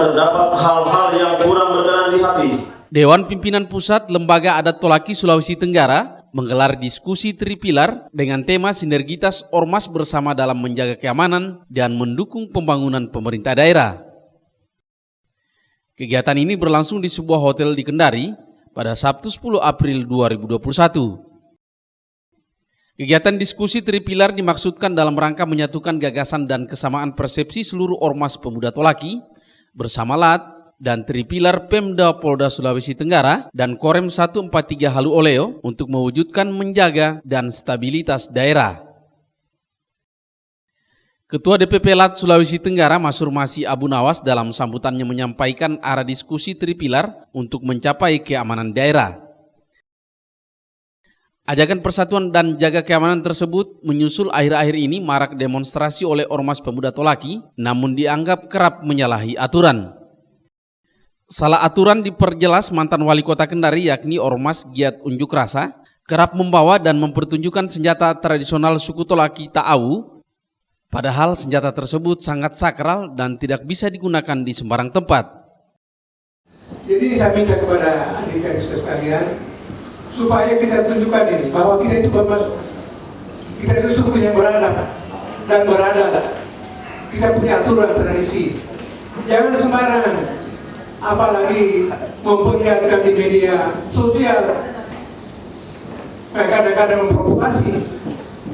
terdapat hal-hal yang kurang berkenan di hati. Dewan Pimpinan Pusat Lembaga Adat Tolaki Sulawesi Tenggara menggelar diskusi tripilar dengan tema sinergitas ormas bersama dalam menjaga keamanan dan mendukung pembangunan pemerintah daerah. Kegiatan ini berlangsung di sebuah hotel di Kendari pada Sabtu 10 April 2021. Kegiatan diskusi tripilar dimaksudkan dalam rangka menyatukan gagasan dan kesamaan persepsi seluruh ormas pemuda Tolaki bersama LAT dan tripilar Pemda Polda Sulawesi Tenggara dan Korem 143 Halu Oleo untuk mewujudkan menjaga dan stabilitas daerah. Ketua DPP LAT Sulawesi Tenggara Mas Hurmasi Abu Nawas dalam sambutannya menyampaikan arah diskusi tripilar untuk mencapai keamanan daerah. Ajakan persatuan dan jaga keamanan tersebut menyusul akhir-akhir ini marak demonstrasi oleh ormas pemuda Tolaki namun dianggap kerap menyalahi aturan. Salah aturan diperjelas mantan wali kota Kendari yakni ormas giat unjuk rasa kerap membawa dan mempertunjukkan senjata tradisional suku Tolaki Ta'awu, padahal senjata tersebut sangat sakral dan tidak bisa digunakan di sembarang tempat. Jadi saya minta kepada adik-adik sekalian supaya kita tunjukkan ini bahwa kita itu bermasuk, kita itu suku yang beradab dan beradat. Kita punya aturan tradisi. Jangan sembarangan, apalagi memperlihatkan di media sosial. Kadang-kadang memprovokasi,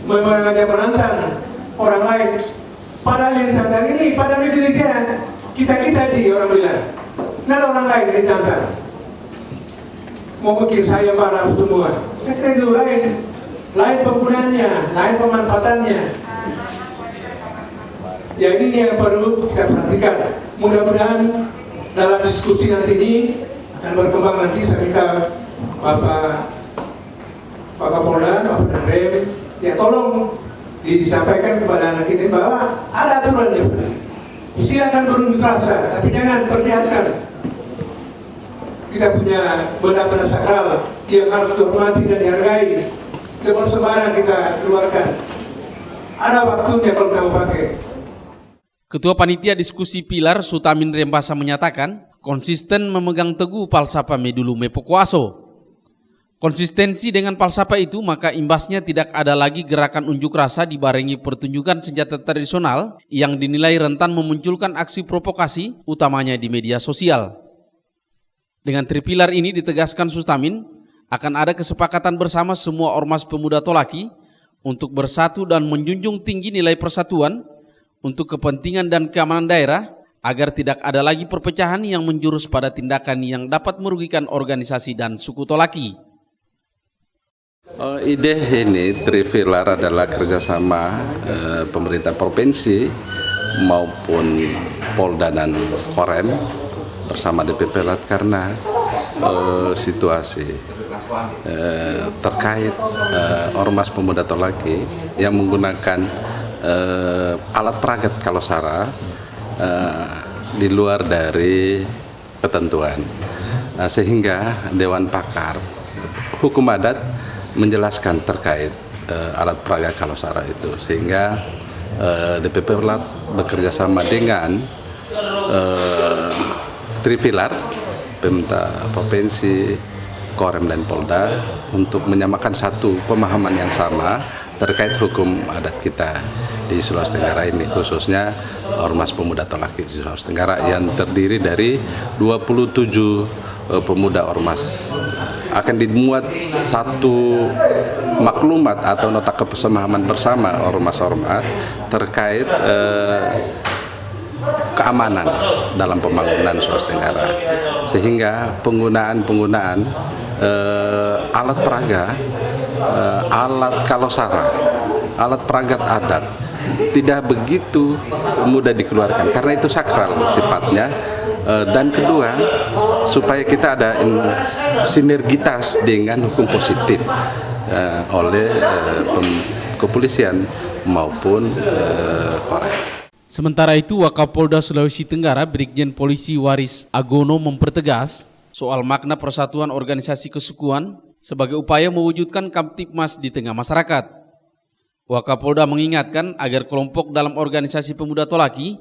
mengajak menantang orang lain. Padahal yang ditantang ini, padahal itu kita di orang bilang. Nah orang lain yang ditantang. Mau bikin saya marah semua. Itu lain penggunaannya, lain pemanfaatannya. Ya ini yang perlu kita perhatikan. Mudah-mudahan dalam diskusi nanti ini akan berkembang. Nanti saya minta Bapak Kapolda, Bapak Danrem, ya tolong disampaikan kepada anak ini bahwa ada aturannya. Silakan berunjuk rasa, tapi jangan perlihatkan. Kita punya benda-benda sakral yang harus dihormati dan dihargai. Jangan sembarang kita keluarkan. Ada waktunya kalau kita mau pakai. Ketua Panitia Diskusi Pilar Sutamin Rembasa menyatakan konsisten memegang teguh falsafah Medulu Mepokuaso. Konsistensi dengan falsafah itu maka imbasnya tidak ada lagi gerakan unjuk rasa dibarengi pertunjukan senjata tradisional yang dinilai rentan memunculkan aksi provokasi utamanya di media sosial. Dengan tripilar ini ditegaskan Sutamin akan ada kesepakatan bersama semua ormas pemuda Tolaki untuk bersatu dan menjunjung tinggi nilai persatuan untuk kepentingan dan keamanan daerah agar tidak ada lagi perpecahan yang menjurus pada tindakan yang dapat merugikan organisasi dan suku Tolaki. Ide ini tripilar adalah kerjasama pemerintah provinsi maupun Polda dan Korem bersama DPP LAT karena situasi terkait ormas pemuda Tolaki yang menggunakan alat peragat kalosara di luar dari ketentuan, sehingga Dewan Pakar Hukum Adat menjelaskan terkait alat peraga kalosara itu, sehingga DPP LAT bekerja sama dengan tripilar Pemda Provinsi, Korem dan Polda untuk menyamakan satu pemahaman yang sama terkait hukum adat kita di Sulawesi Tenggara ini, khususnya Ormas Pemuda Tolaki di Sulawesi Tenggara yang terdiri dari 27 pemuda ormas. Akan dimuat satu maklumat atau nota kesepahaman bersama ormas-ormas terkait keamanan dalam pembangunan Sulawesi Tenggara, sehingga penggunaan alat peraga, alat kalosara, alat peragat adat tidak begitu mudah dikeluarkan karena itu sakral sifatnya, dan kedua supaya kita ada sinergitas dengan hukum positif oleh kepolisian maupun Korem. Sementara itu, Wakapolda Sulawesi Tenggara Brigjen Polisi Waris Agono mempertegas soal makna persatuan organisasi kesukuan sebagai upaya mewujudkan Kamtipmas di tengah masyarakat. Wakapolda mengingatkan agar kelompok dalam organisasi pemuda Tolaki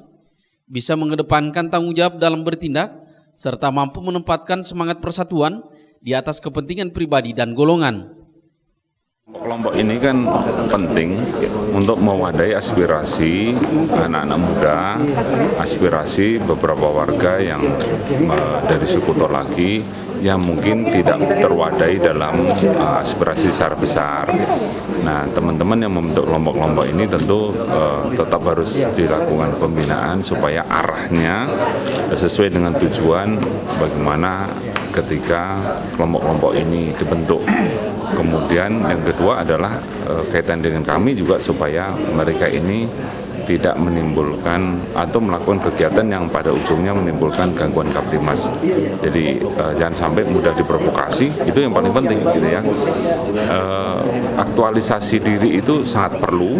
bisa mengedepankan tanggung jawab dalam bertindak, serta mampu menempatkan semangat persatuan di atas kepentingan pribadi dan golongan. Kelompok ini kan penting untuk mewadahi aspirasi anak-anak muda, aspirasi beberapa warga yang dari suku Tolaki yang mungkin tidak terwadai dalam aspirasi secara besar. Nah, teman-teman yang membentuk kelompok-kelompok ini tentu tetap harus dilakukan pembinaan supaya arahnya sesuai dengan tujuan bagaimana ketika kelompok-kelompok ini dibentuk. Kemudian yang kedua adalah kaitan dengan kami juga supaya mereka ini tidak menimbulkan atau melakukan kegiatan yang pada ujungnya menimbulkan gangguan Kamtibmas. Jadi jangan sampai mudah diprovokasi, itu yang paling penting gitu ya. Aktualisasi diri itu sangat perlu,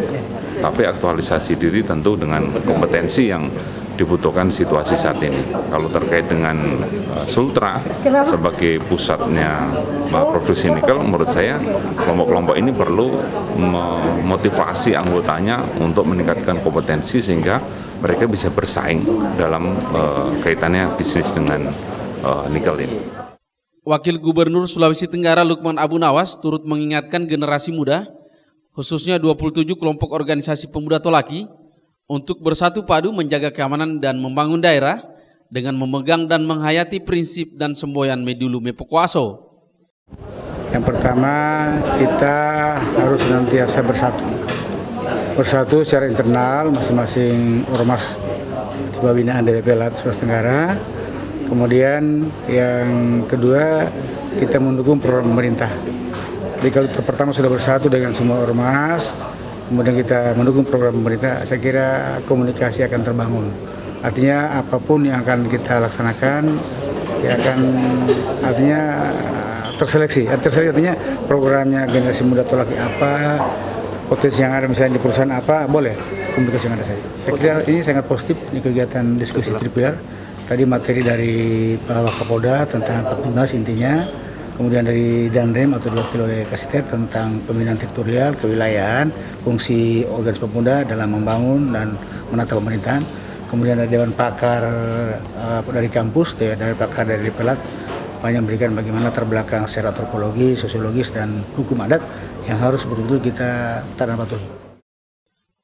tapi aktualisasi diri tentu dengan kompetensi yang dibutuhkan situasi saat ini. Kalau terkait dengan Sultra sebagai pusatnya produksi nikel, menurut saya kelompok-kelompok ini perlu memotivasi anggotanya untuk meningkatkan kompetensi sehingga mereka bisa bersaing dalam kaitannya bisnis dengan nikel ini. Wakil Gubernur Sulawesi Tenggara Lukman Abu Nawas turut mengingatkan generasi muda, khususnya 27 kelompok organisasi pemuda Tolaki, untuk bersatu padu menjaga keamanan dan membangun daerah dengan memegang dan menghayati prinsip dan semboyan Medulu Mepokuaso. Yang pertama, kita harus senantiasa bersatu. Bersatu secara internal masing-masing ormas di bawah binaan DPP LAT Sulawesi Tenggara. Kemudian yang kedua, kita mendukung program pemerintah. Jadi kalau pertama sudah bersatu dengan semua ormas, kemudian kita mendukung program pemerintah, saya kira komunikasi akan terbangun. Artinya apapun yang akan kita laksanakan, ya akan artinya terseleksi. Terseleksi artinya programnya generasi muda Tolaki apa, potensi yang ada misalnya di perusahaan apa, boleh komunikasi yang ada saya. Saya kira ini sangat positif, ini kegiatan diskusi tripilar. Tadi materi dari Pak Wakapolda tentang Kamtibmas intinya, kemudian dari Danrem atau diwakili oleh Kasiter tentang pembinaan teritorial, kewilayahan, fungsi organisasi pemuda dalam membangun dan menata pemerintahan. Kemudian ada Dewan Pakar dari kampus, dari pakar dari Pelat, banyak memberikan bagaimana terbelakang secara antropologi, sosiologis, dan hukum adat yang harus betul-betul kita tanam patuhi.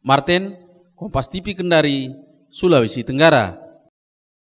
Martin, Kompas TV Kendari, Sulawesi Tenggara.